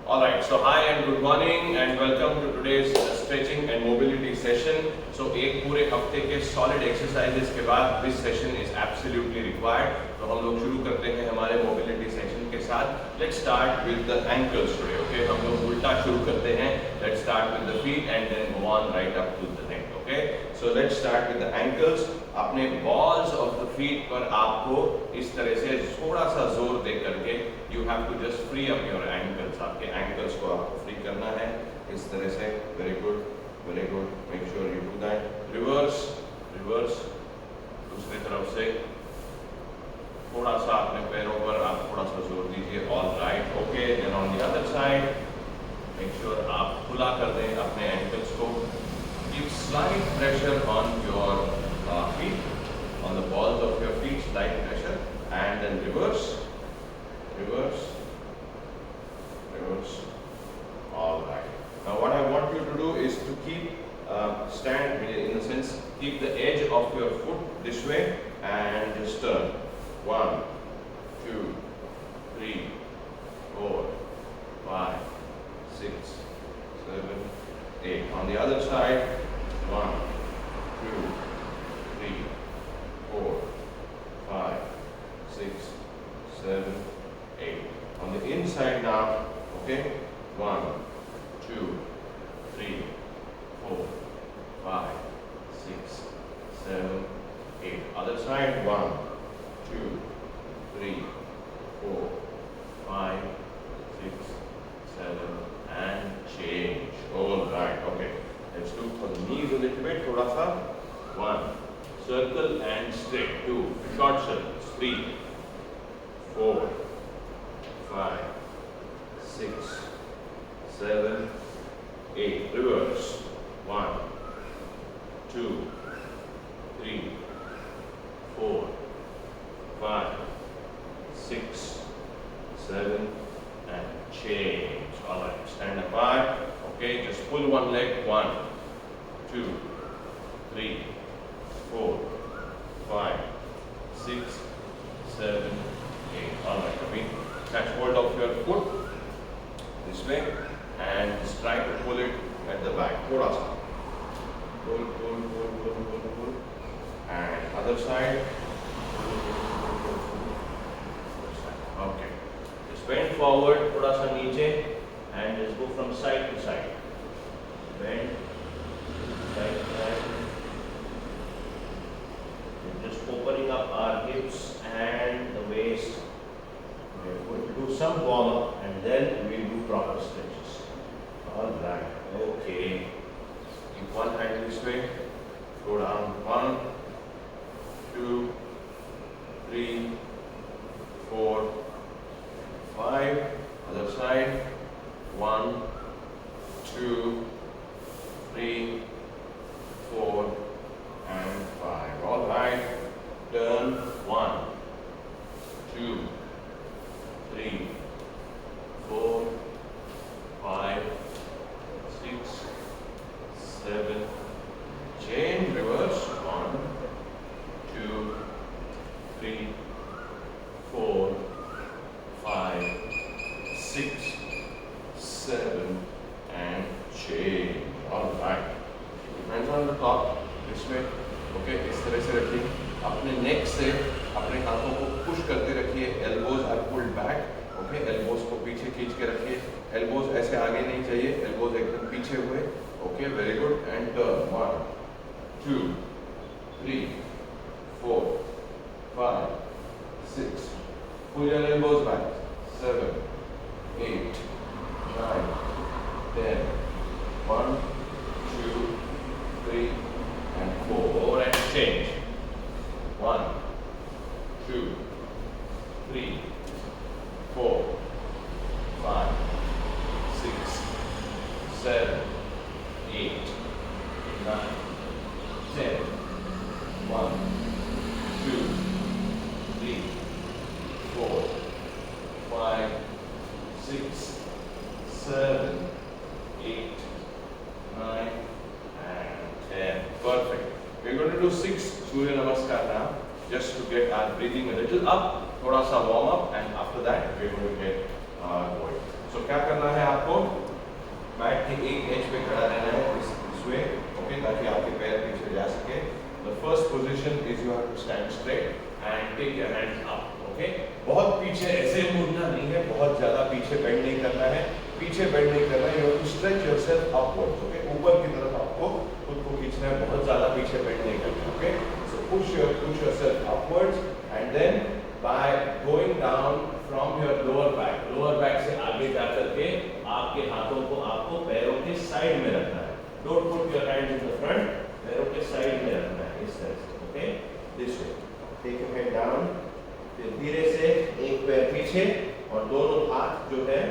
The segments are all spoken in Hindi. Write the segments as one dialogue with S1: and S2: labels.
S1: Alright, so hi and good morning and welcome to today's stretching and mobility session. So एक पूरे हफ्ते के solid exercises के बाद this session is absolutely required. तो हम लोग शुरू करते हैं हमारे mobility session के साथ. Let's start with the ankles today. Okay, हम लोग उल्टा शुरू करते हैं. Let's start with the feet and then go on right up to the neck. Okay, so let's start with the ankles. अपने balls of the feet पर आपको इस तरह से थोड़ा सा जोर दे करके you have to just free up your ankles. आपके ankles को आपको free करना है इस तरह से. Very good, very good. Make sure you do that. Reverse, reverse. दूसरी तरफ से थोड़ा सा अपने पैरों पर आप थोड़ा सा जोर दीजिए. All right, okay. Then on the other side, make sure आप खुला कर दें अपने ankles को. Give slight pressure on your feet, on the balls of your feet, slight pressure, and then reverse, reverse, reverse. All right. Now what I want you to do is to keep stand in the sense, keep the edge of your foot this way and just turn. 1, 2, 3, 4, 5, 6, 7, 8. On the other side, 1, 2, 3, 4, 5, 6, 7, 8. On the inside now, okay? 1, 2, 3, 4, 5, 6, 7, 8. Other side, 1, 2, 3, 4, 5, 6, 7, and change. All right, okay. Let's do for the knees a little bit. Thoda sa. 1, circle and straight. 2, short circles. 3, 4, 5, 6, 7, 8. Reverse. 1, 2, 3, 4, 5, 6, 7, and change. All right, stand apart. Okay, just pull one leg. 1, 2, 3, 4, 5, 6, 7, 8. All right, Abhi, catch hold of your foot this way and just try to pull it at the back. Thoda sa. Pull, pull, pull, pull, pull, pull. And other side. Pull, pull, pull, pull, pull. Other side. Okay. Just bend forward, thoda sa niche, and just go from side to side. Bend, side to side. We're just opening up our hips and the waist. We're going to do some warm up and then we'll do proper stretches. All right. Okay. Keep one hand this way. Go down. 1, 2, 3, 4, 5. Other side. 1, 2, 3, 4, and 5. All right. Turn. 1, 2, 3, 4, 5, 6, 7. Change. Reverse. 1, 2, 3, 4, 5, 6, 7, and change. All right. Hands on the top this way. Okay, इस तरह से रखिए. अपने neck से अपने हाथों को push करते रखिए. Elbows are pulled back. Okay, elbows को पीछे खींच के रखिए. Elbows ऐसे आगे नहीं चाहिए. Elbows एकदम पीछे हुए. Okay, very good. And turn. 1, 2, 3, 4, 5, 6. Pull your elbows back. 7, 8, 9, 10. 1, 2, 3, and 4. And change. 1, 2, 3, 4, 5, 6, 7, 8, 9, 10. 1, 2, 3, 4, 5, 6, 7, 8, 9, and 10. Perfect. We're going to do 6 Surya Namaskar now, just to get our breathing a little up, thoda sa warm up, and after that we're going to get going. So सो क्या करना है आपको, मैट के एक एज पे खड़ा रहना है इस वे, ओके, ताकि आपके पैर पीछे जा सके। The first position is you have to stand straight and take your hands up, okay. बहुत पीछे ऐसे मुड़ना नहीं है, बहुत ज्यादा पीछे बेंड नहीं करना है, पीछे बेंड नहीं करना है, you have to stretch yourself upwards, okay. ऊपर की तरफ आपको खुद को खींचना है, बहुत ज्यादा पीछे बेंड नहीं करना, okay. So push yourself upwards and then by going down from your lower back से आगे जा करके आपके हाथों को आपको पैरों के साइड में रखना है। Don't put your hands in the front, पैरों के साइड में रखना है इस तरह से, okay, this way. Take your head down, फिर धीरे से एक पैर पीछे और दोनों हाथ जो है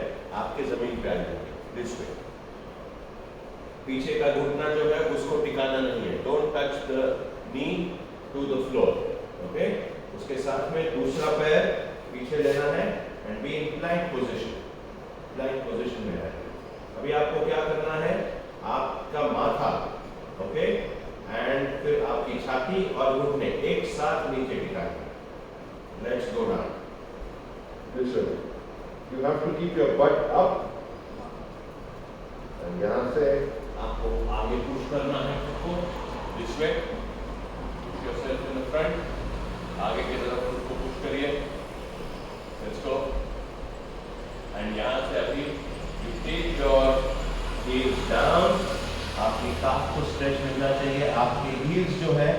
S1: आपके जमीन पे आ जाएंगे, दिस वे। पीछे का घुटना जो है उसको टिकाना नहीं है, don't touch the knee to the floor, okay. उसके साथ में दूसरा पैर पीछे लेना है and be in plank position में है। अभी आपको क्या करना है, आपका माथा, ओके, एंड फिर आपकी छाती और घुटने एक साथ नीचे टिकाना है। Let's go down this way. You have to keep your butt up and यहां से आपको आगे पुश करना है खुद को, this way. Push yourself in the front, आगे की तरफ खुद को पुश करिए, लेट्स गो। एंड यहाँ से अभी you take your heels down, आपकी काफ को स्ट्रेच मिलना चाहिए, आपके हील्स जो है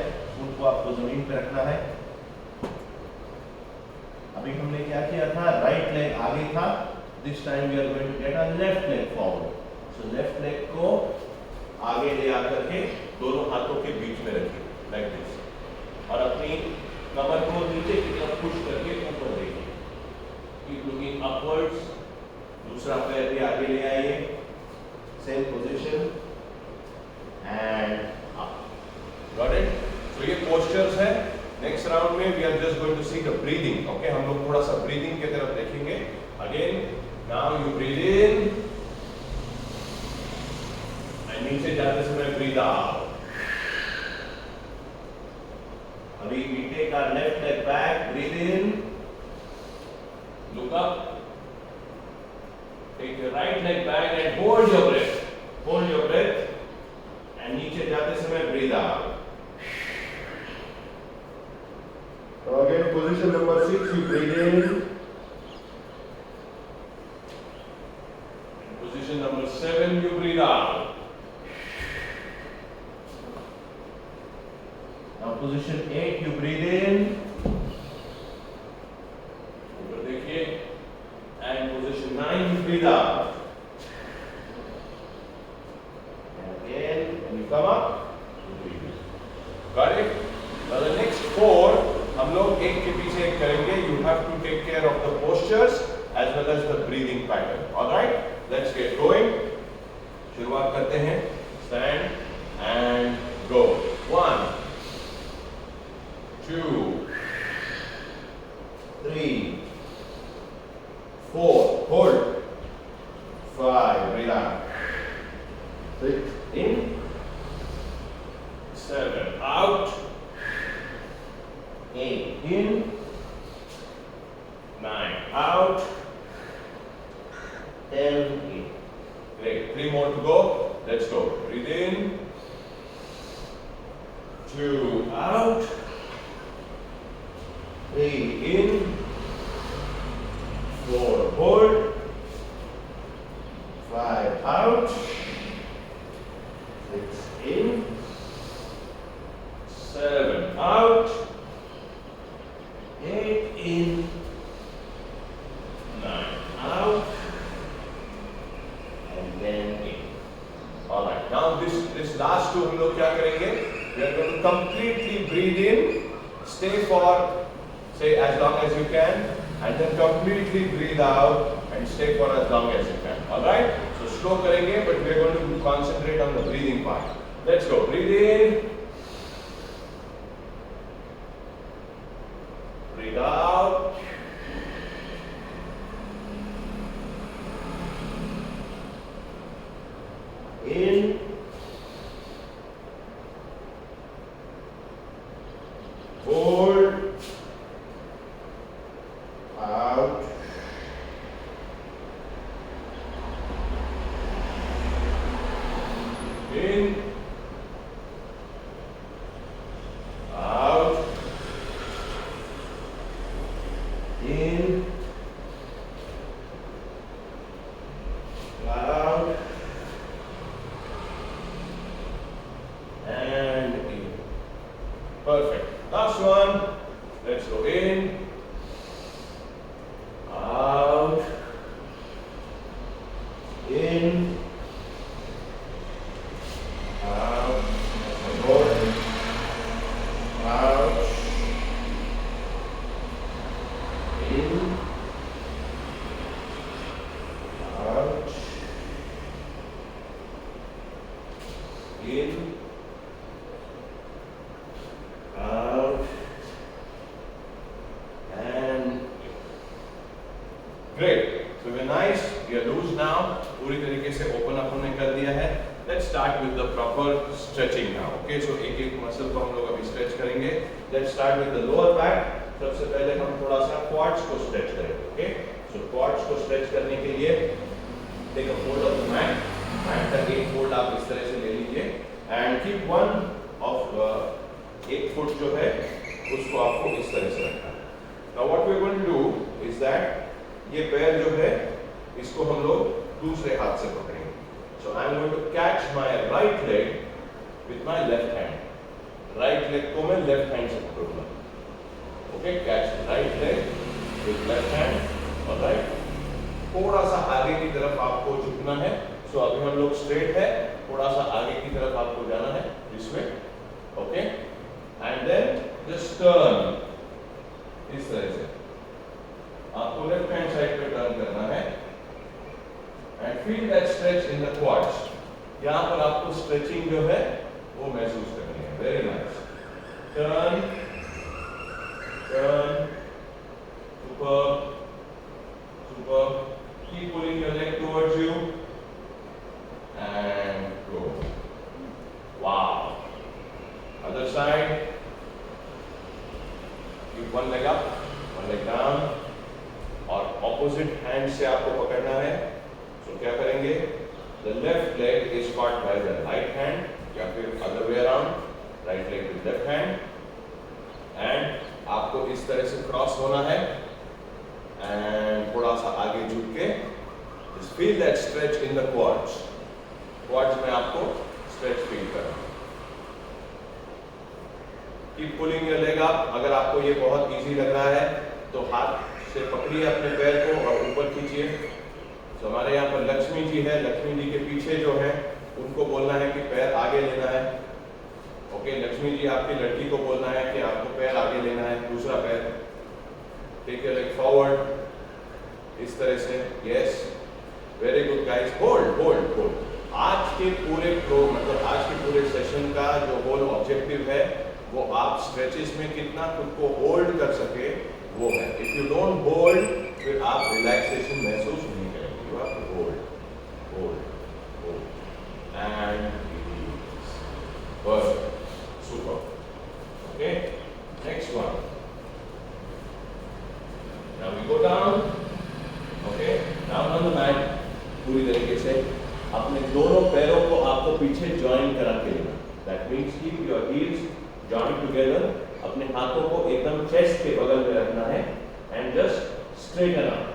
S1: उनको आपको जमीन पे रखना है। अभी हमने क्या किया था, राइट लेग आगे था, this time we are going to get a left leg forward. So left leg को आगे ले आकर के दोनों हाथों के बीच में रखिए लाइक दिस, और अपनी कमर को नीचे की तरफ पुश करके ऊपर देखिए, कीप लुकिंग अपवर्ड्स। दूसरा पैर भी आगे ले आइए, same position and up, got it. तो ये पोस्चर्स है। नेक्स्ट राउंड में we are just going to see the breathing, okay. हम लोग थोड़ा सा ब्रीदिंग की तरफ देखेंगे। Again now you breathe in and नीचे जाते समय ब्रीद आउट। अभी we take our left leg back, breathe in, look up, take your right leg back and hold your breath, and नीचे जाते समय breathe out. So again position number 6, you breathe in, and position number 7 you breathe out. Now position 8 you breathe in, ऊपर देखिए, and position 9 you breathe out. And again when you come up you breathe in. Got it? Now the next 4 हम लोग एक के पीछे एक करेंगे. You have to take care of the postures as well as the breathing pattern. All right? Let's get going. शुरुआत करते हैं. Stand and go. 1 2 3 4 hold 5 breathe out 6 in 7 out 8 in 9 out 10 in. Great. 3 more to go. Let's go. Breathe in 2 out 3 in 4 hold 5 out 6 in 7 out 8 in 9 out and then in. All right, now this last two हम लोग क्या करेंगे? We are going to completely breathe in, stay for say as long as you can, and then completely breathe out and stay for as long as you can. All right? So slow करेंगे, but we are going to concentrate on the breathing part. Let's go. Breathe in. Breathe out. In. Hold. Out. in, out, and in. Perfect. Last one. Let's go in, out, in, out, more, out, in, out, in, out, and great. So we're nice. We are loose now. पूरी तरीके से ओपन अप हमने कर दिया है. Let's start with the proper stretching now. Okay, so एक एक मसल को हम लोग अभी स्ट्रेच करेंगे. Let's start with the lower back. सबसे पहले हम थोड़ा सा quads को स्ट्रेच करेंगे. Okay, so quads को स्ट्रेच करने के लिए take a hold of the mat. Mat का एक फोल्ड आप इस तरह से ले लीजिए and keep one of एक फुट जो है उसको आपको इस तरह से रखना है. Now what we're going to do is that ये पैर जो है इसको हम लोग दूसरे हाथ से पकड़ेंगे. So I'm going to catch my right leg with my left hand. Right leg को मैं left hand से पकड़ूंगा. Okay, catch the right leg with left hand. Alright. थोड़ा सा आगे की तरफ आपको झुकना है. So अभी हम लोग straight है. थोड़ा सा आगे की तरफ आपको जाना है. This way. Okay. And then just turn. इस तरह से. आपको लेफ्ट हैंड साइड पे टर्न करना है and feel that stretch in the quads. यहाँ पर आपको स्ट्रेचिंग जो है वो महसूस करनी है. Very nice. Turn, turn, super, super. Keep pulling your leg towards you and go. Wow. Other side. Keep one leg up, one leg down. और opposite hand से आपको पकड़ना है. So क्या करेंगे? The left leg is caught by the right hand या फिर other way around. Right leg with left hand. And आपको इस तरह से cross होना है. And थोड़ा सा आगे झुक के just feel that stretch in the quads. Quads में आपको stretch feel करना. Keep pulling your leg up. अगर आपको ये बहुत easy लग रहा है तो हाथ से पकड़िए अपने पैर को और ऊपर खींचिए. तो हमारे यहाँ पर लक्ष्मी जी है. लक्ष्मी जी के पीछे जो है उनको बोलना है कि पैर आगे लेना है. ओके, लक्ष्मी जी आपकी लड़की को बोलना है कि आपको पैर आगे लेना है. दूसरा पैर टेक योर लेग फॉरवर्ड इस तरह से. Yes, very good guys. Hold hold hold. आज के पूरे मतलब आज के पूरे सेशन का जो होल ऑब्जेक्टिव है वो आप स्ट्रेचेस में कितना खुद को होल्ड कर सके वो है. इफ यू डोंट होल्ड फिर आप रिलैक्सेशन महसूस नहीं करेंगे. You have to hold hold hold and release. Perfect, super. Okay, next one. Now we go down. Okay, down on the mat. पूरी तरीके से अपने दोनों पैरों को आपको पीछे जॉइन करा के लेना. That means keep your heels join together. अपने हाथों को एकदम चेस्ट के बगल में रखना है and just straighten up,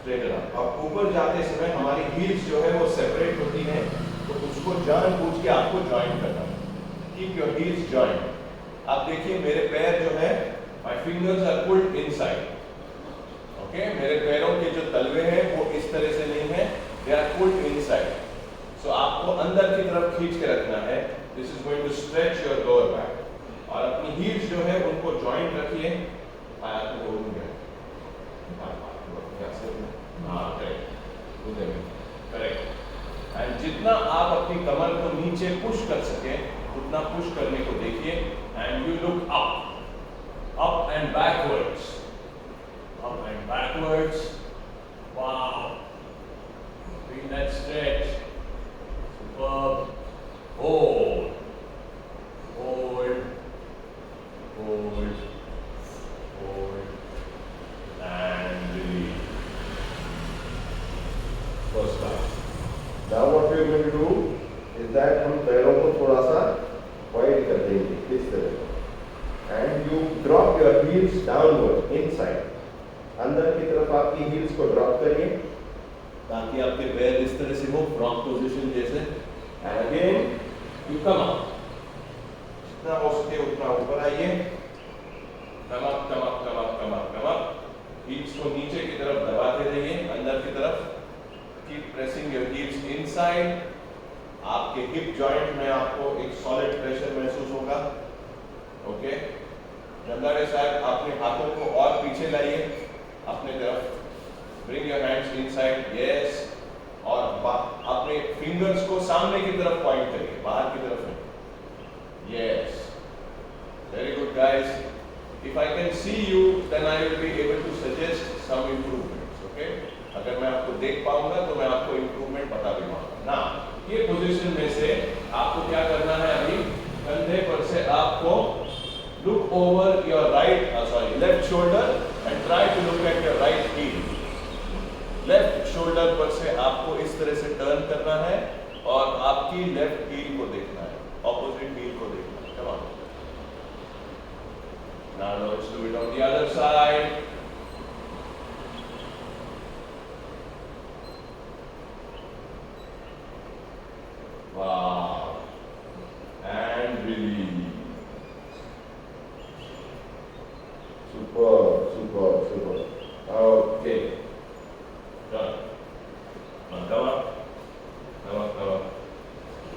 S1: straighten up. अब ऊपर जाते समय हमारी हील्स जो है वो सेपरेट होती हैं तो उसको जानबूझ के आपको जॉइन करना है. Keep your heels join. आप देखिए मेरे पैर जो है my fingers are pulled inside. Okay, मेरे पैरों के जो तलवे हैं वो इस तरह से नहीं है. They are pulled inside. So आपको अंदर की तरफ खींच के रखना है. This is going to stretch your lower back. और अपनी हील्स जो है उनको जॉइंट रखिए. आपको बोलूंगा करेक्ट. एंड जितना आप अपनी कमर को नीचे पुश कर सके उतना पुश करने को देखिए. And you look up, up and backwards, up and backwards. Wow, feel that stretch. Superb. Hold, hold, hold, hold, and release. First time. Now what we are going to do is that हम पैरों को थोड़ा सा वाइड कर देंगे इस तरह. And you drop your heels downward inside. अंदर की तरफ आपकी हील्स को ड्रॉप करिए ताकि आपके पैर इस तरह से हो फ्रॉग पोजीशन जैसे। And again you come up, जितना हो सके उतना ऊपर आइए। Come up come up come up come up come up. Heels को नीचे की तरफ दबाते रहिए, अंदर की तरफ। Keep pressing your heels inside. आपके हिप जॉइंट में आपको एक सॉलिड प्रेशर महसूस होगा। ओके, नंदाड़े साहब अपने हाथों को और पीछे लाइए अपने तरफ। Bring your hands inside, yes. और अपने फिंगर्स को सामने की तरफ पॉइंट करिए, बाहर की तरफ नहीं। Yes, very good guys. If I can see you, then I will be able to suggest some improvements. Okay? अगर मैं आपको देख पाऊंगा तो मैं आपको इम्प्रूवमेंट बता भी पाऊंगा ना। ये पोजीशन में से आपको क्या करना है, अभी कंधे पर से आपको look over your left shoulder and try to look at your right heel. Left shoulder पर से आपको इस तरह से टर्न करना है और आपकी लेफ्ट हील को देखना है, ऑपोजिट हील को देखना है। Come on. Now let's do it on the other side. Wow. And release. Super, super, super. Okay. Done. Come up. Come up, come up.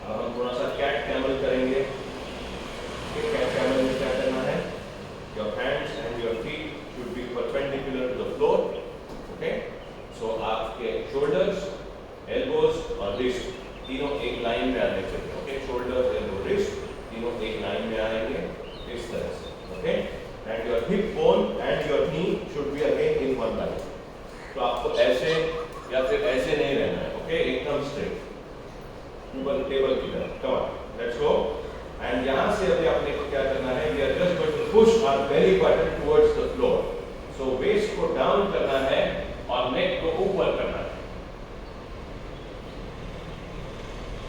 S1: अब हम थोड़ा सा कैट कैमल करेंगे। कैट कैमल में क्या करना है? Your hands and your feet should be perpendicular to the floor. Okay? So आपके shoulders, elbows और wrist तीनों एक लाइन में आने चाहिए। Okay? Shoulders, elbow, wrist तीनों एक लाइन में आएंगे इस तरह से। Okay? And your hip bone and your knee should be again in one line. तो आपको ऐसे या फिर ऐसे नहीं रहना है। Okay? एकदम straight. ऊपर टेबल की तरफ। Come on. Let's go. And यहाँ से अभी आपने क्या करना है? We are just going to push our belly button towards the floor. So waist को down करना है और neck को ऊपर करना है।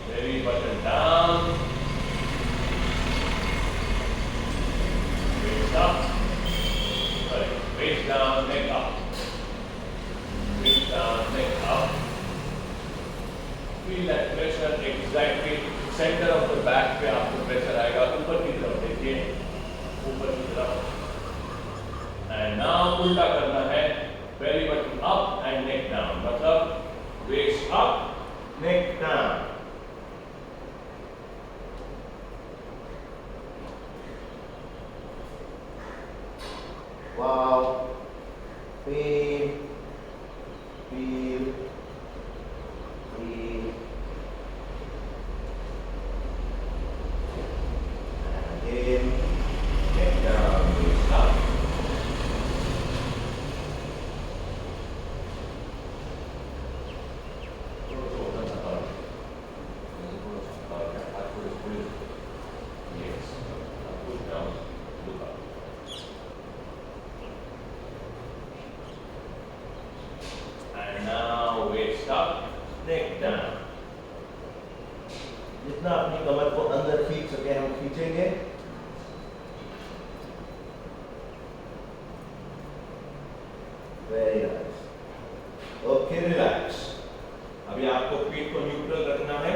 S1: Belly button down. Waist up. Sorry, waist down, neck up. Waist down, neck up. Feel that pressure exactly. Centre of the back पे आपको प्रेशर आएगा, ऊपर की तरफ देखिए, ऊपर की तरफ। एंड नाउ उल्टा करना है, belly button up and neck down, मतलब waist up, neck down. Wow, feel, feel, feel. In, neck down, waist up. Yes. Push down, look up. And now waist up, neck down. जितना अपनी कमर को अंदर खींच सके हम खींचेंगे। Very nice. Okay, relax. अभी आपको पीठ को न्यूट्रल रखना है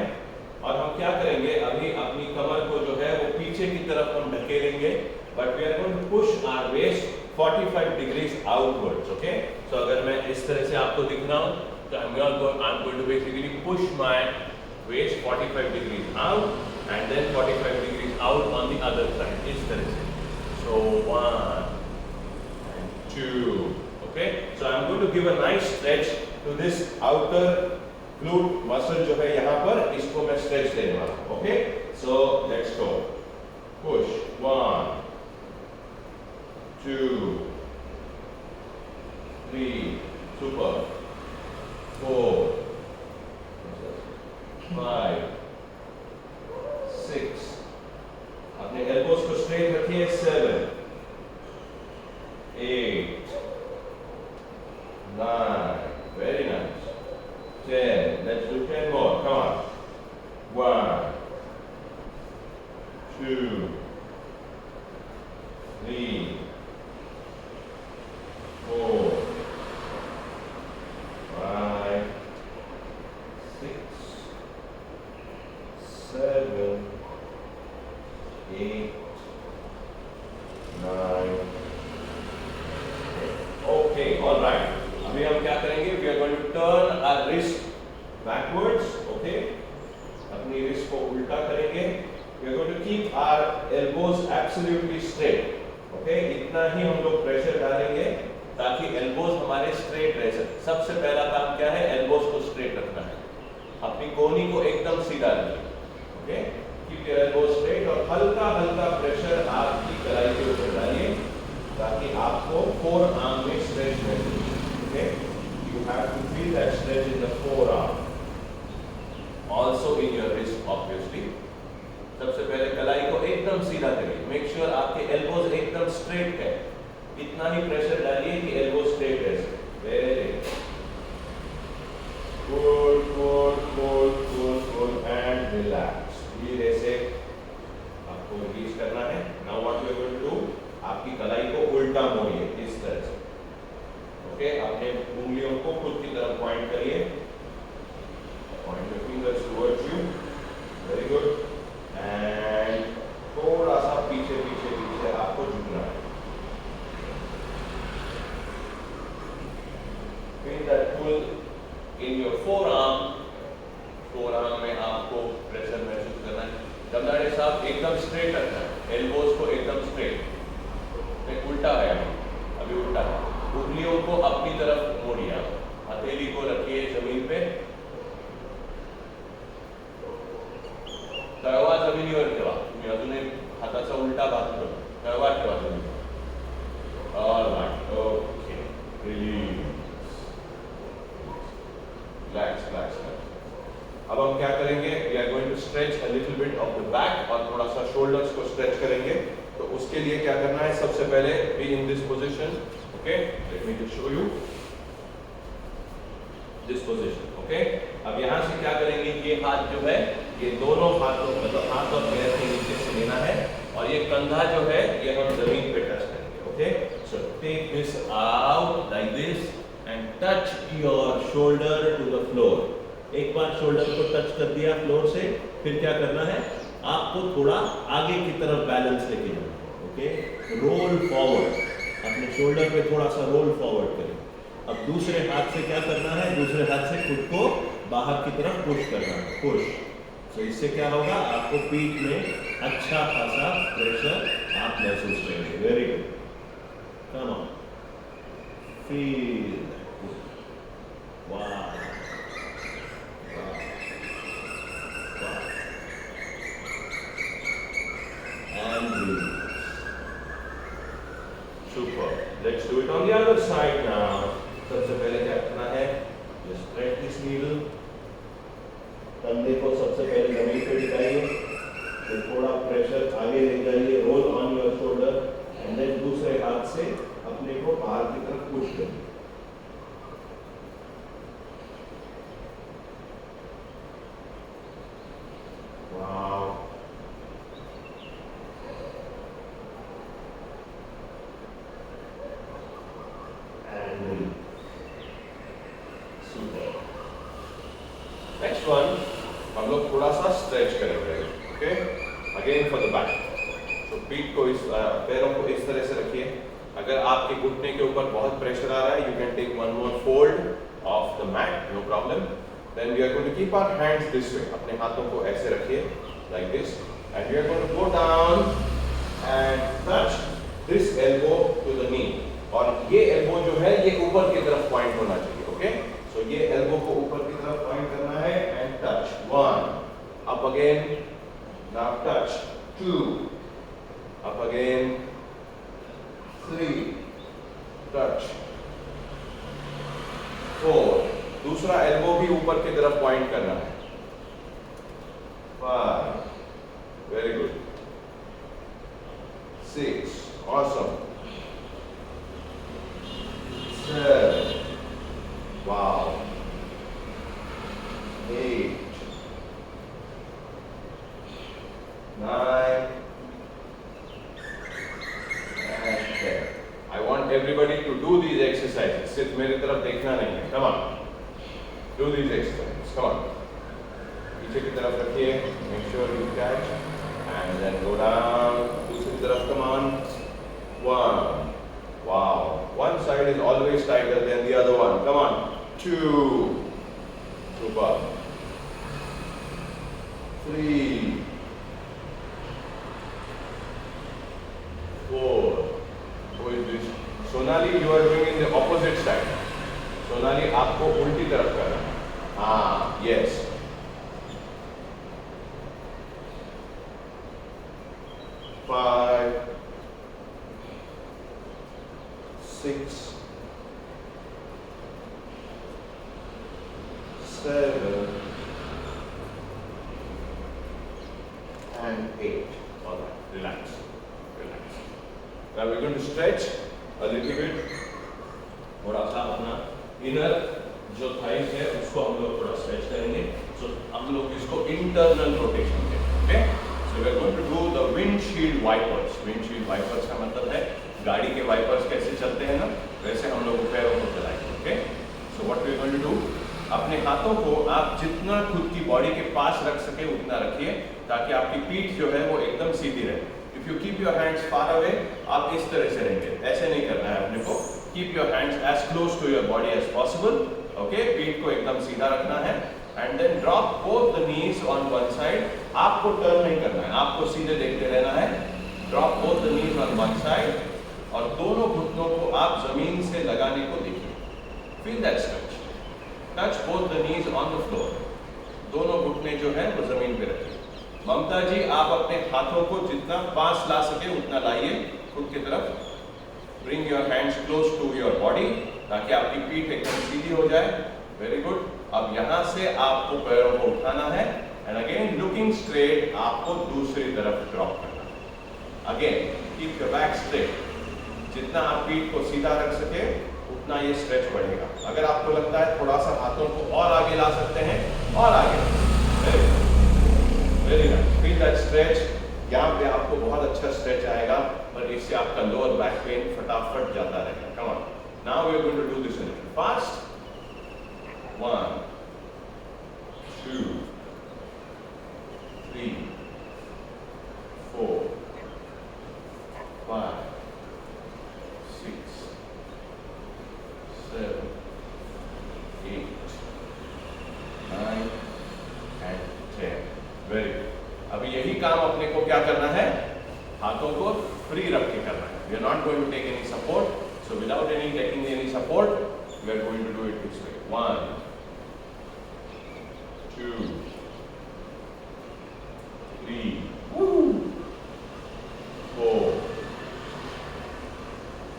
S1: और हम क्या करेंगे, अभी अपनी कमर को जो है वो पीछे की तरफ हम ढकेलेंगे, but we are going to push our waist 45 degrees outwards. Okay? So अगर मैं इस तरह से आपको दिख रहा हूँ तो I'm going to basically push my waist 45 degrees out and then 45 degrees out on the other side. इस तरह से. So 1 and 2. Okay, so I'm going to give a nice stretch to this outer glute muscle जो है यहाँ पर, इसको मैं stretch देने वाला हूँ। Okay, so let's go. Push 1, 2, 3, super. 4, 5, 6. अपने elbows को straight रखिए। 7, 8. 9, very nice. 10, let's do 10 more, come on. 1, 2, 3, 4, elbows absolutely straight. Okay, इतना ही हम लोग प्रेशर डालेंगे ताकि एल्बोज हमारे स्ट्रेट रह सके। सबसे पहला काम क्या है, एल्बोज को स्ट्रेट रखना है, अपनी कोहनी को एकदम सीधा रखिए। Okay, keep your elbows straight और हल्का हल्का प्रेशर आपकी कलाई के ऊपर डालिए ताकि आपको फोर आर्म में स्ट्रेच मिले। Okay, you have to feel that stretch in the forearm, also in your wrist obviously. सबसे पहले कलाई को एकदम सीधा करिए, मेक श्योर आपके एल्बोज एकदम स्ट्रेट है, इतना ही प्रेशर डालिए कि एल्बो स्ट्रेट रहे। Very good good good good good and relax. धीरे से आपको रिलीज करना है। Now what you are going to do, आपकी कलाई को उल्टा मोड़िए इस तरह से। ओके, अपने उंगलियों को खुद की तरफ पॉइंट करिए, point your fingers towards you. Very good, and थोड़ा सा पीछे पीछे पीछे आपको झुकना है। Feel that pull in your forearm, forearm में आपको प्रेशर महसूस करना है। जमदाड़े साहब एकदम स्ट्रेट रखना है, एल्बोज को एकदम स्ट्रेट। उल्टा है, अभी उल्टा है। उंगलियों को अपनी तरफ मोड़िए, हथेली को रखिए जमीन पे, तळवा जमिनीवर ठेवा। तुम्ही अजून एक हाताचा उलटा भाग ठेवा, तळवा ठेवा जमिनीवर। Alright, okay, release, relax relax. अब हम क्या करेंगे, we are going to stretch a little bit of the back और थोड़ा सा शोल्डर्स को स्ट्रेच करेंगे। तो उसके लिए क्या करना है, सबसे पहले be in this position. Okay, let me just show you this position. Okay, अब यहां से क्या करेंगे, ये हाथ जो है ये दोनों हाथों मतलब हाथ और पैर के नीचे से लेना है और ये कंधा जो है ये हम जमीन पे टच करेंगे। Okay, so take this out like this and touch your shoulder to the floor. एक बार शोल्डर को टच कर दिया फ्लोर से, फिर क्या करना है, आपको थोड़ा आगे की तरफ बैलेंस लेके जाना है। ओके, रोल फॉरवर्ड, अपने शोल्डर पे थोड़ा सा रोल फॉरवर्ड करें। अब दूसरे हाथ से क्या करना है, दूसरे हाथ से खुद को बाहर की तरफ पुश करना है, पुश। तो इससे क्या होगा, आपको पीठ में अच्छा खासा प्रेशर आप महसूस करेंगे। Very good, come on, feel, वाह and release. Super. Let's do it on the other side now. सबसे पहले क्या करना है, just stretch this needle. कंधे को सबसे पहले जमीन पे टिकाइए, फिर थोड़ा प्रेशर आगे ले जाइए, roll on your shoulder and then दूसरे हाथ से अपने को बाहर की तरफ पुश करिए। Wow, and super. Next one हम लोग थोड़ा सा स्ट्रेच करेंगे। Okay, again for the back. तो पीठ को इस पैरों को इस तरह से रखिए। अगर आपके घुटने के ऊपर बहुत प्रेशर आ रहा है, you can take one more fold of the mat, no problem. Then we are going to keep our hands this way, अपने हाथों को ऐसे रखिए like this and we are going to go down and touch this elbow to the knee. और ये एल्बो जो है ये ऊपर की तरफ पॉइंट होना चाहिए। ओके, सो ये एल्बो को ऊपर की तरफ पॉइंट करना है and touch, one, up again, now touch, two, up again, three, touch, four, दूसरा एल्बो भी ऊपर की तरफ पॉइंट करना है, five, very good, six, awesome, seven, wow, 8, 9 and 10. I want everybody to do these exercises. सिर्फ मेरी तरफ देखना नहीं है. Come on, do these exercises. Come on. पीछे की तरफ रखिए. Make sure you catch and then go down. दूसरी तरफ. Come on. 1. Wow. One side is always tighter than the other one. Come on. 2. Super. 3. Sonali you are doing in the opposite side. Sonali आपको उल्टी तरफ करना है. हाँ, yes. 5 6 7 and 8. All right, relax, relax. Now we're going to stretch a little bit. थोड़ा सा अपना इनर जो थाइस है उसको हम लोग थोड़ा स्ट्रेच करेंगे. So हम लोग इसको इंटरनल रोटेशन कहते हैं. Okay, so we are going to do the windshield wipers. Windshield wipers का मतलब है गाड़ी के वाइपर्स कैसे चलते हैं ना, वैसे हम लोग पैरों को चलाएंगे. Okay, so what we are going to do, अपने हाथों को आप जितना खुद की बॉडी के पास रख सके उतना रखिए ताकि आपकी पीठ जो है वो एकदम सीधी रहे. If you keep your hands far away, आप इस तरह से रहेंगे. ऐसे नहीं करना है अपने को. Keep your hands as close to your body as possible. Okay, पीठ को एकदम सीधा रखना है. And then drop both the knees on one side. आपको टर्न नहीं करना है, आपको सीधे देखते रहना है. Drop both the knees on one side और दोनों घुटनों को आप जमीन से लगाने को देखिए. Feel that stretch. Touch both the knees on the floor. दोनों घुटने जो है वो जमीन पे रखिए. ममता जी, आप अपने हाथों को जितना पास ला सके उतना लाइए खुद की तरफ. Bring your hands close to your body ताकि आपकी पीठ एकदम सीधी हो जाए. Very good. अब यहाँ से आपको पैरों को उठाना है एंड अगेन लुकिंग स्ट्रेट आपको दूसरी तरफ ड्रॉप करना है. Again keep your back straight. जितना आप पीठ को सीधा रख सके उतना ये स्ट्रेच बढ़ेगा. अगर आपको लगता है थोड़ा सा हाथों को और आगे ला सकते हैं, और आगे. Very nice. Feel that stretch. यहाँ पे आपको बहुत अच्छा स्ट्रेच आएगा, पर इससे आपका लोअर बैक पेन फटाफट जाता रहेगा. Come on. Now we are going to do this in fast. 1 2 3 4 5 6 7 8 9 and 10. Very good. अभी यही काम अपने को क्या करना है, हाथों को फ्री रख के करना है. We are not going to take any support. So without any taking any support we are going to do it this way. 1 2 3 4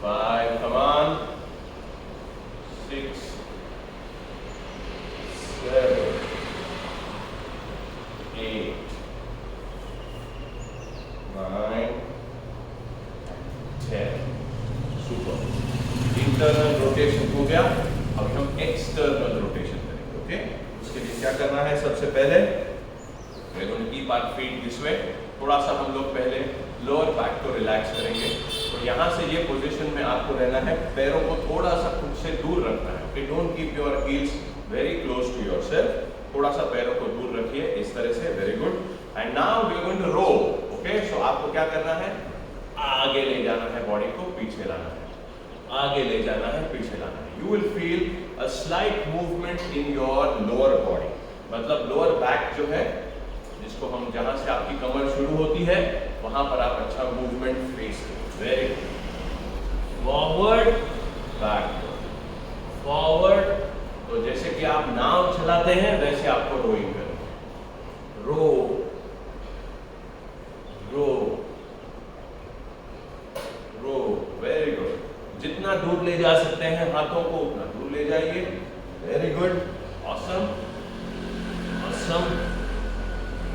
S1: 5. Come on. 6 7 8 9 10. Super. Internal rotation हो गया. अब हम एक्सटर्नल रोटेशन करेंगे. ओके, उसके लिए क्या करना है, सबसे पहले we're going to keep our feet this way. थोड़ा सा हम लोग पहले लोअर बैक को रिलैक्स करेंगे. तो यहाँ से ये पोजीशन में आपको रहना है. पैरों को थोड़ा सा खुद से दूर रखना है. Okay, don't keep your heels very close to yourself. थोड़ा सा पैरों को दूर रखिए इस तरह से. Very good. And now we are going to roll. Okay, so आपको क्या करना है, आगे ले जाना है बॉडी को, पीछे लाना है. आगे ले जाना है, पीछे लाना है. You will feel a slight movement in your lower body. मतलब लोअर बैक जो है, जिसको हम जहां से आपकी कमर शुरू होती है वहां पर आप अच्छा मूवमेंट फेस करें. Very good. Forward backward forward. तो जैसे कि आप नाव चलाते हैं वैसे आपको रोइंग करना है. Row row row. Very good. जितना दूर ले जा सकते हैं हाथों को उतना दूर ले जाइए. Very good. Awesome awesome.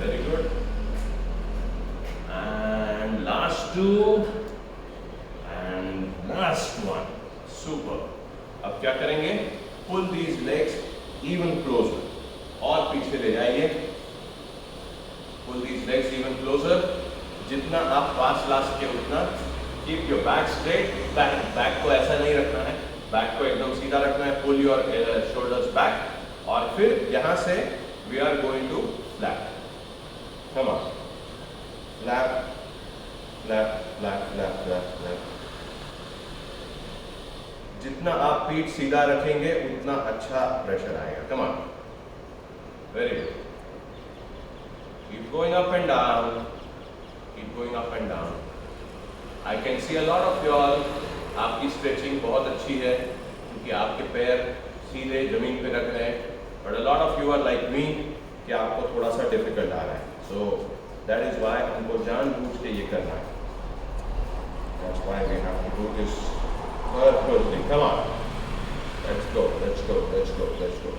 S1: Very good. And last 2 and last 1. Super. अब क्या करेंगे, पुल दीज लेग्स इवन क्लोजर. और पीछे ले जाइए. पुल दीज लेग्स इवन क्लोजर. जितना आप पास ला सके उतना. Keep your back straight. Back को ऐसा नहीं रखना है, बैक को एकदम सीधा रखना है. Pull your shoulders back. और फिर यहां से we are going to flap. Come on. Flap flap flap flap flap flap. जितना आप पीठ सीधा रखेंगे उतना अच्छा प्रेशर आएगा. Come on. Very good. Keep going up and down. Keep going up and down. I can see a lot of y'all आपकी स्ट्रेचिंग बहुत अच्छी है क्योंकि आपके पैर सीधे ज़मीन पे रख रहे हैं। But a lot of you are like me कि आपको थोड़ा सा डिफिकल्ट आ रहा है, सो दैट इज़ वाई हमको जानबूझ के ये करना है। That's why we have to do this purposely. Come on, let's go, let's go, let's go, let's go.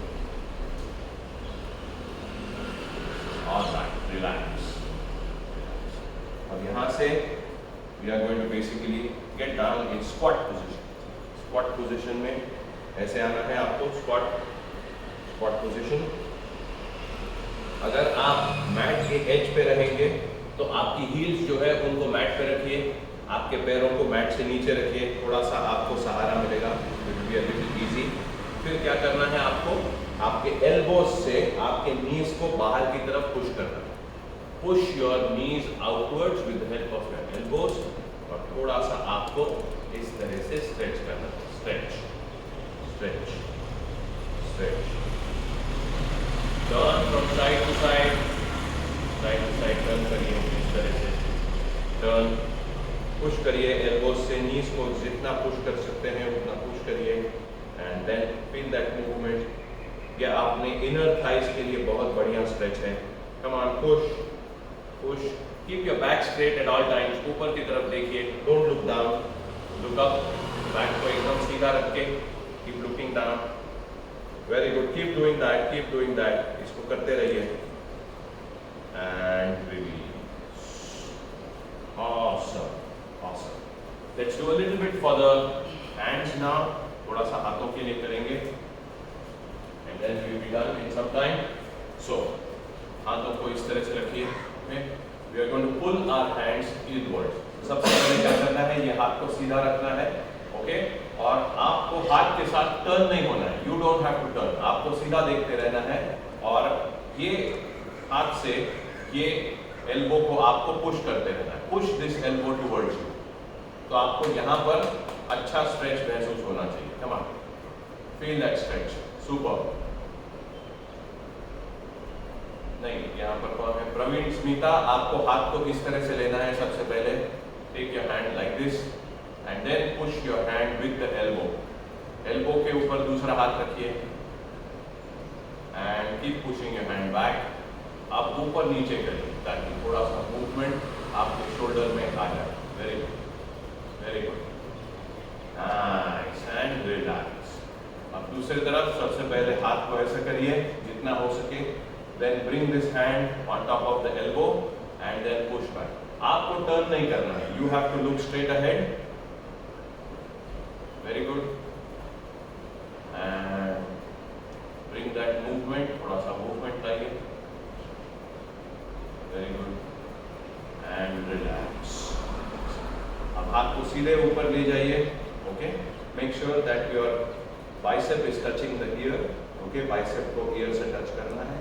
S1: All right, relax. अब यहाँ से we are going to basically get down in squat position. Squat position में ऐसे आना है आपको, squat position. अगर आप मैट के एज पे रहेंगे तो आपकी हील्स जो है उनको मैट पे रखिए, आपके पैरों को मैट से नीचे रखिए, थोड़ा सा आपको सहारा मिलेगा, it will be a little easy. फिर क्या करना है आपको, आपके एल्बोज से आपके नीज को बाहर की तरफ पुश करना है। Push your knees outwards with the help of your elbows, और थोड़ा सा आपको इस तरह से स्ट्रेच करना है। Stretch stretch stretch, turn from side to side turn करिए इस तरह से, टर्न, पुश करिए एल्बोज से नीज को, जितना पुश कर सकते हैं उतना पुश करिए, and then feel that movement. या आपने इनर थाइस के लिए बहुत बढ़िया स्ट्रेच है। Come on, push push, keep your back straight at all times, ऊपर की तरफ देखिए, don't look down, look up, back को एकदम सीधा रख के keep looking down. Very good, keep doing that, इसको करते रहिए, and release. Awesome. Awesome. Let's do a little bit for the hands now. थोड़ा सा हाथों के लिए करेंगे, and then we will be done in some time. So, हाथों को इस तरह से रखिए। Okay. We are going to pull our hands inwards. सबसे पहले क्या करना है, ये हाथ को सीधा रखना है, okay? और आपको हाथ के साथ टर्न नहीं होना है। You don't have to turn. आपको सीधा देखते रहना है, और ये हाथ से ये एल्बो को आपको पुश करते रहना है। Push this elbow towards you. तो आपको यहाँ पर अच्छा स्ट्रेच महसूस होना चाहिए। Come on, feel that stretch, super. नहीं, यहाँ पर कौन है? प्रवीण, स्मिता, आपको हाथ को इस तरह से लेना है। सबसे पहले take your hand like this and then push your hand with the elbow. Elbow के ऊपर दूसरा हाथ रखिए and keep pushing your hand back. आप ऊपर नीचे करिए ताकि थोड़ा सा मूवमेंट आपके शोल्डर में आ जाए। Very good, very good, nice, and relax. अब दूसरी तरफ सबसे पहले हाथ को ऐसे करिए जितना हो सके, then bring this hand on top of the elbow and then push back. आपको टर्न नहीं करना है, you have to look straight ahead. Very good, and bring that movement, थोड़ा सा मूवमेंट लाइए। Very good, and relax. अब हाथ को सीधे ऊपर ले जाइए, okay? Make sure that your bicep is touching the ear, okay? Bicep को ईयर से टच करना है,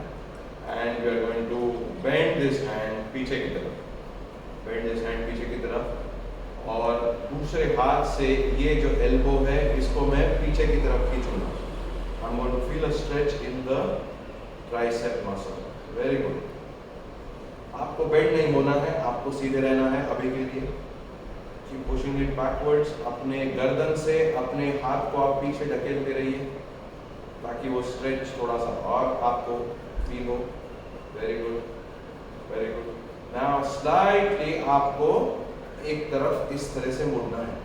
S1: and we are going to bend this hand पीछे की तरफ, बेंड दिस हैंड पीछे की तरफ, और दूसरे हाथ से ये जो एल्बो है इसको मैं पीछे की तरफ खींचूंगा। I am going to feel a stretch in the tricep muscle. Very good. आपको बेंड नहीं होना है, आपको सीधे रहना है अभी के लिए। Keep pushing it backwards. अपने गर्दन से अपने हाथ को आप पीछे ढकेलते रहिए ताकि वो स्ट्रेच थोड़ा सा और आपको फील हो। Very good, very good. Now slightly आपको एक तरफ इस तरह से मुड़ना है।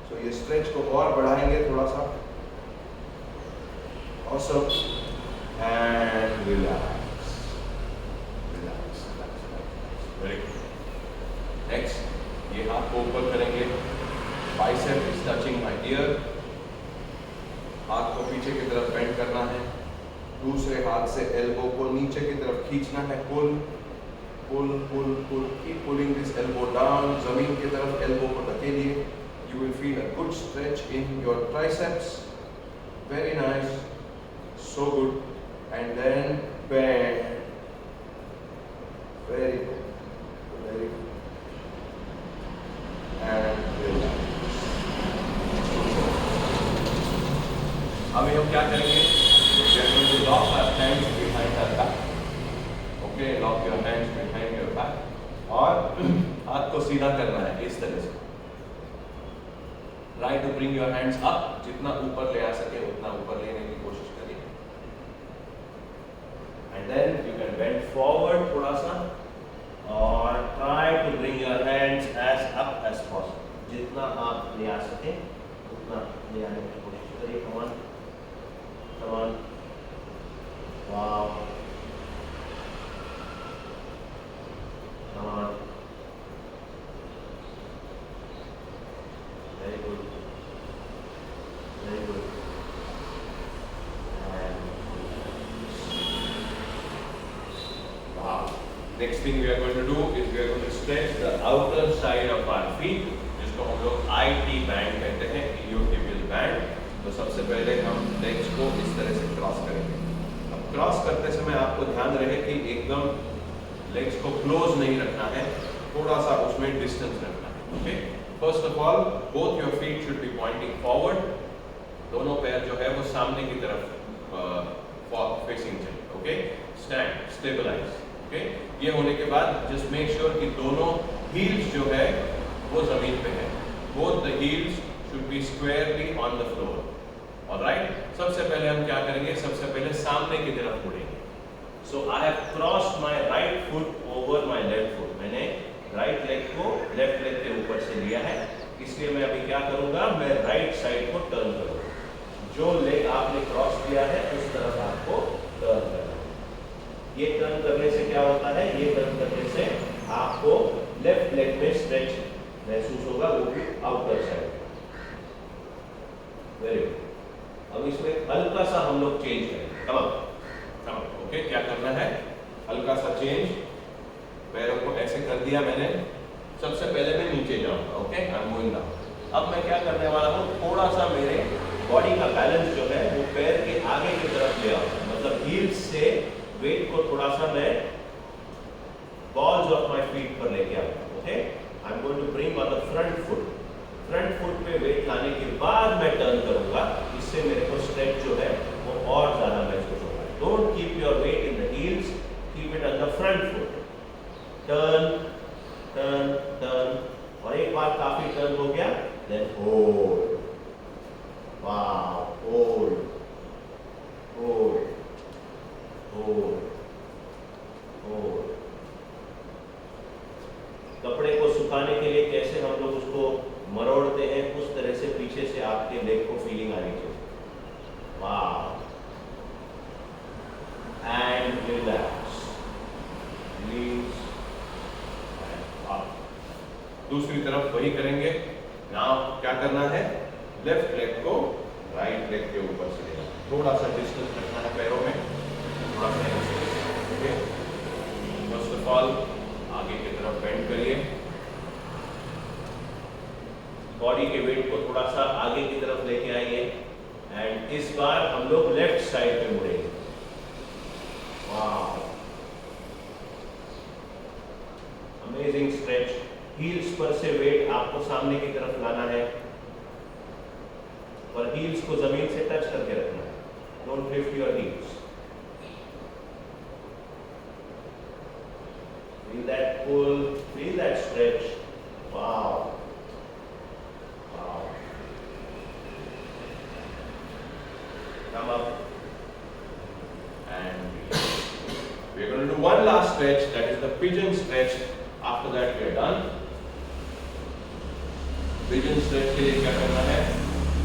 S1: सो ये स्ट्रेच को और बढ़ाएंगे थोड़ा सा। Awesome, and relax. Very good. Next, ये हाथ को ऊपर करेंगे, bicep is touching my year. हाथ को पीछे की तरफ बेंड करना है, दूसरे हाथ से एल्बो को नीचे की तरफ खींचना है। Pull pull pull pull, keep pulling this elbow down, जमीन की तरफ एल्बो को धकेलिए। You will feel a good stretch in your triceps. Very nice, so good, and then bend. Very good, very good, and relax. अभी हम क्या करेंगे? We are going to lock our hands behind our back. Okay, lock your hands behind your back. और हाथ को सीधा करना है इस तरह से। Try to bring your hands up, जितना ऊपर ले आ सके उतना ऊपर लेने की कोशिश करिए। And then you can bend forward थोड़ा सा और try to bring your hands as up as possible, जितना आप ले आ सके उतना ले आने की कोशिश करिए। Come on, come on, wow, come on, very good, very good. Next thing we are going to do is we are going to stretch the outer side of our feet, जिसको हम लोग IT band कहते हैं, iliotibial band। तो सबसे पहले हम legs को इस तरह से क्रॉस करेंगे। अब क्रॉस करते समय आपको ध्यान रहे कि एकदम legs को क्लोज नहीं रखना है, थोड़ा सा उसमें डिस्टेंस रखना है। Okay, first of all both your feet should be pointing forward, दोनों पैर जो है वो सामने की तरफ फेसिंग चाहिए। Okay, stand, stabilise. ओके, ये होने के बाद जस्ट मेक श्योर कि दोनों हील्स जो है वो जमीन पे है, both the heels should be स्क्वायरली on the floor. Alright, सबसे पहले हम क्या करेंगे, सबसे पहले सामने की तरफ मुड़ेंगे। So I have crossed my right foot over my left foot, मैंने राइट लेग को लेफ्ट लेग के ऊपर से लिया है, इसलिए मैं अभी क्या करूंगा, मैं राइट साइड को टर्न करूंगा। जो लेग आपने क्रॉस किया है उस तरफ आपको टर्न करना है। ये टर्न करने से क्या होता है, ये टर्न करने से आपको लेफ्ट लेग में स्ट्रेच महसूस होगा, वो भी आउटर साइड। Very good. अब इसमें हल्का सा हम लोग चेंज करेंगे। Come on, come on. Okay, क्या करना है, हल्का सा चेंज, पैरों को ऐसे कर दिया मैंने। सबसे पहले मैं नीचे जाऊंगा। Okay, I am moving down. अब मैं क्या करने वाला हूँ, थोड़ा सा मेरे बॉडी का बैलेंस जो है वो पैर के आगे की तरफ ले आऊंगा, मतलब हील्स से वेट को थोड़ा सा मैं बॉल्स ऑफ माय फीट पर लेके आऊंगा। Okay, I am going to bring on the front foot. Front foot पे वेट लाने के बाद मैं टर्न करूंगा, इससे मेरे को स्ट्रेच जो है वो और ज्यादा महसूस होगा। Don't keep your weight in the heels, keep it on the front foot. Turn, turn, turn, और एक बार काफी टर्न हो गया, then hold. Wow, hold, hold, hold, hold. कपड़े को सुखाने के लिए कैसे हम लोग उसको मरोड़ते हैं, उस तरह से पीछे से आपके लेग को फीलिंग आनी चाहिए। वाह, and relax, release and up. दूसरी तरफ वही करेंगे। नाउ क्या करना है, लेफ्ट लेग को राइट लेग के ऊपर से लेना, थोड़ा सा डिस्टेंस रखना है पैरों में, थोड़ा सा। ओके, फर्स्ट ऑफ ऑल आगे की तरफ बेंड करिए, बॉडी के वेट को थोड़ा सा आगे की तरफ लेके आइए, एंड इस बार हम लोग लेफ्ट साइड पे मुड़ेंगे। वाह, अमेजिंग स्ट्रेच। हील्स पर से वेट आपको सामने की तरफ लाना है और हील्स को जमीन से टच करके रखना है। Don't lift your heels. Feel that pull, feel that stretch. Wow. Wow. Come up. And we are going to do one last stretch, that is the pigeon stretch. After that we are done. Pigeon stretch के लिए क्या करना है,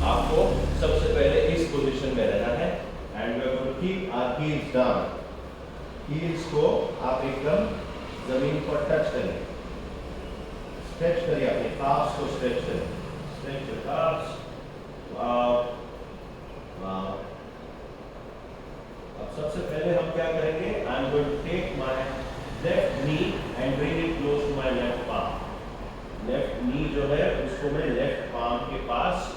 S1: आपको सबसे पहले इस पोजीशन में रहना है, and we are going to keep our heels down. Heels को आप एकदम जमीन पर टच करें, स्ट्रेच करिए, अपने काफ्स को स्ट्रेच करें, stretch your calves. Wow, wow. अब सबसे पहले हम क्या करेंगे, I am going to take my left knee and bring it close to my left palm. Left knee जो है उसको मैं लेफ्ट पाम के पास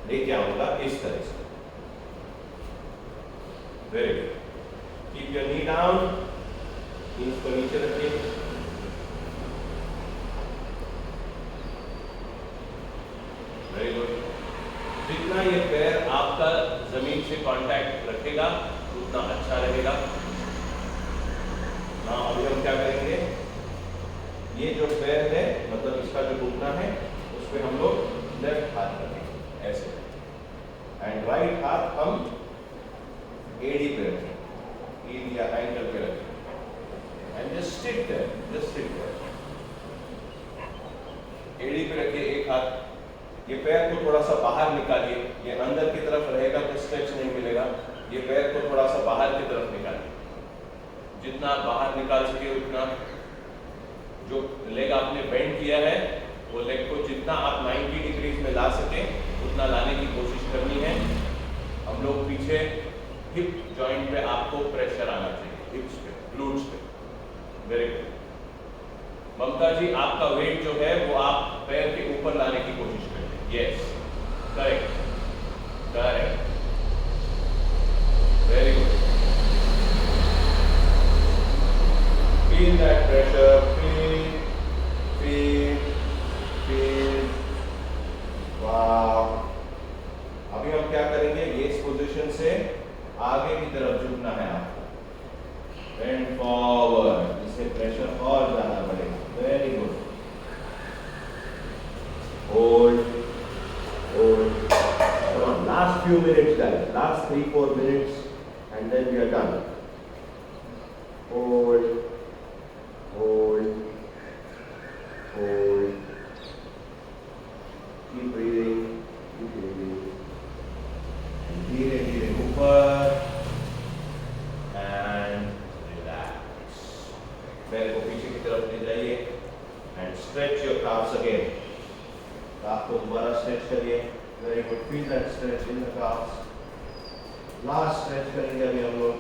S1: लेके आऊंगा इस तरह से। Very good. Keep your knee down, knees को नीचे रखिए। Very good. जितना ये पैर आपका जमीन से कांटेक्ट रखेगा उतना अच्छा रहेगा। ना अभी हम क्या करेंगे, ये जो पैर है मतलब इसका जो घुटना है उस पर हम लोग लेफ्ट हाथ रखेंगे, ऐसे, एंड राइट हाथ हम एडी पे रखें, ईद या एंकल पे रखें, and just stick there, just stick there. एड़ी पे रखिए एक हाथ, ये पैर को थोड़ा सा बाहर निकालिए, ये अंदर की तरफ रहेगा तो स्ट्रेच नहीं मिलेगा, ये पैर को थोड़ा सा बाहर की तरफ निकालिए, जितना आप बाहर निकाल सके उतना। जो लेग आपने बेंड किया है वो लेग को जितना आप 90 डिग्रीज में ला सके उतना लाने की कोशिश करनी है। हम लोग पीछे हिप जॉइंट पे आपको प्रेशर आना चाहिए, हिप्स पे, ग्लूट्स पे। Very good. ममता जी, आपका वेट जो है वो आप पैर के ऊपर लाने की कोशिश करें। Yes, correct, correct, very good. Feel that pressure, feel, feel, feel. वाह। अभी हम क्या करेंगे, ये इस पोजीशन से आगे की तरफ झुकना है आपको, बेंड फॉरवर्ड, जिससे प्रेशर और ज्यादा बढ़ेगा। Very good. Hold, hold. Come on, last few minutes guys, last 3-4 minutes and then we are done. Hold, hold, hold. Keep breathing, keep breathing. And धीरे धीरे ऊपर and relax. पैर को पीछे की तरफ ले जाइए and stretch your calves again. calf को दोबारा stretch करिए. Very good. Feel that stretch in the calves. Last stretch करेंगे अभी हम लोग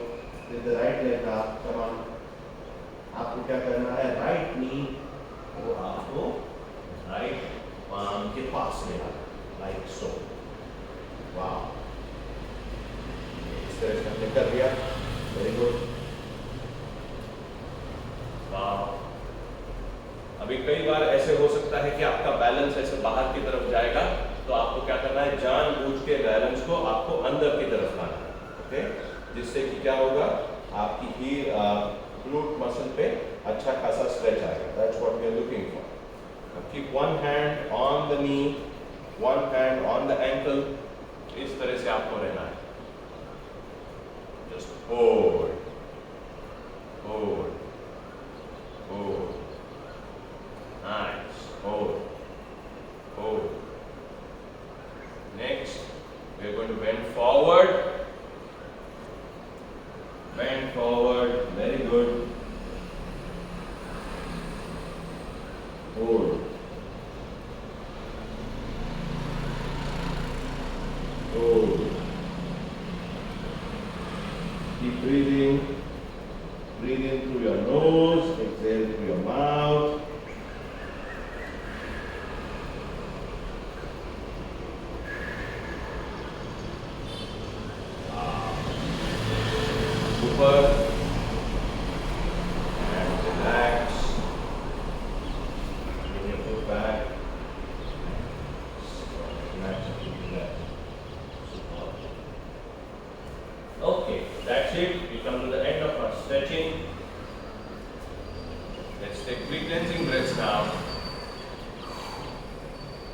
S1: with the right leg up. Come on. आपको क्या करना है, right knee को आपको right palm के पास ले आना, like so. Wow. इस तरह से हमने कर दिया. Very good. Wow. अभी कई बार ऐसे हो सकता है कि आपका बैलेंस ऐसे बाहर की तरफ जाएगा, तो आपको क्या करना है, जानबूझ के बैलेंस को आपको अंदर की तरफ लाना है, ओके? जिससे कि क्या होगा, आपकी ही ग्लूट मसल पे अच्छा खासा स्ट्रेच आएगा। That's what we are looking for. Keep one hand on the knee, one hand on the ankle, इस तरह से आपको रहना है। Just hold, hold, hold, nice, hold, hold. Next, we are going to bend forward. Bend forward. Very good. Hold. Hold. Keep breathing. Breathe in through your nose. Exhale through your mouth. And relax. Bring your foot back. Relax and relax. Okay, that's it. We come to the end of our stretching. Let's take three cleansing breaths now.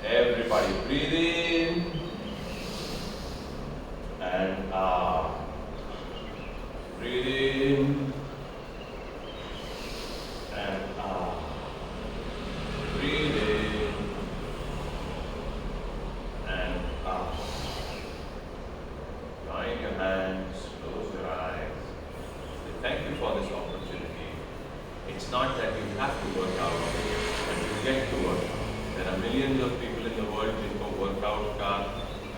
S1: Everybody breathe in and out. Breathe in and out. Breathe in and out. Join your hands, close your eyes. Say thank you for this opportunity. It's not that you have to work out, but you get to work out. There are millions of people in the world जिनको workout का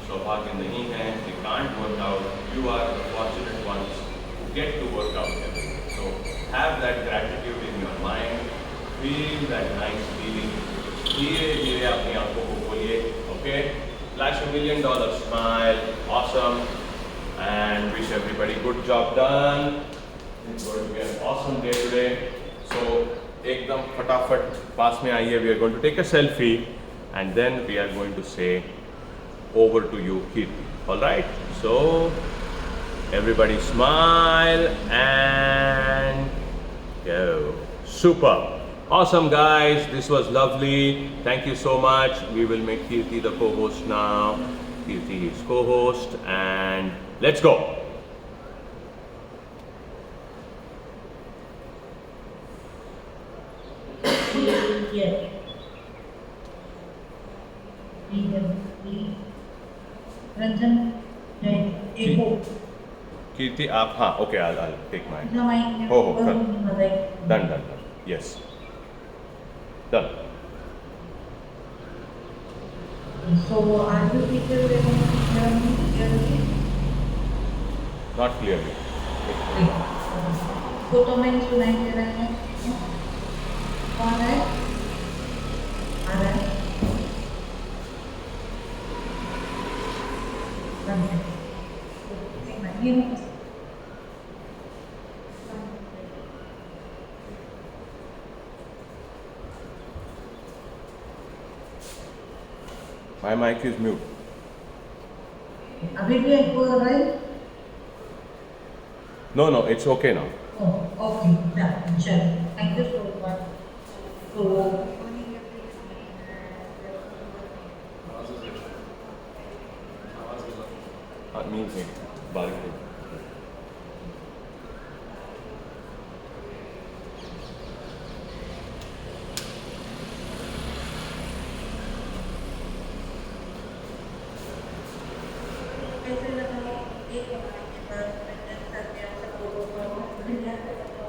S1: सौभाग्य नहीं है, they can't work out. You are the fortunate ones get to work out every day. So have that gratitude in your mind, feel that nice feeling. धीरे धीरे अपनी आंखों को खोलिए, okay? Flash $1 million smile, awesome, and wish everybody good job done. It's going to be an awesome day today. So एकदम फटाफट पास में आइए. We are going to take a selfie, and then we are going to say over to you, Kirti. All right? So. Everybody smile and go. Super. Awesome guys. This was lovely. Thank you so much. We will make Kirti the co-host now. Kirti is co-host, and let's go.
S2: Yes. Ranjan, Eko.
S1: Kirti, आप हाँ, okay, I'll take mine.
S2: Namai.
S1: हो कर. Done. Yes. Done.
S2: So, are you people able to hear me clearly?
S1: Not clearly.
S2: तो तुम्हें सुनाई दे रहा है? कौन है? आ रहा है?
S1: My mic is mute.
S2: अभी भी एक बोल रहा है?
S1: No, it's okay now.
S2: Oh, okay. Yeah, sure. Thank you so much. So,
S1: Means it. Bargaining.
S2: कैसे लगा एक हमारे के पास मैं सर ने आपसे बोलो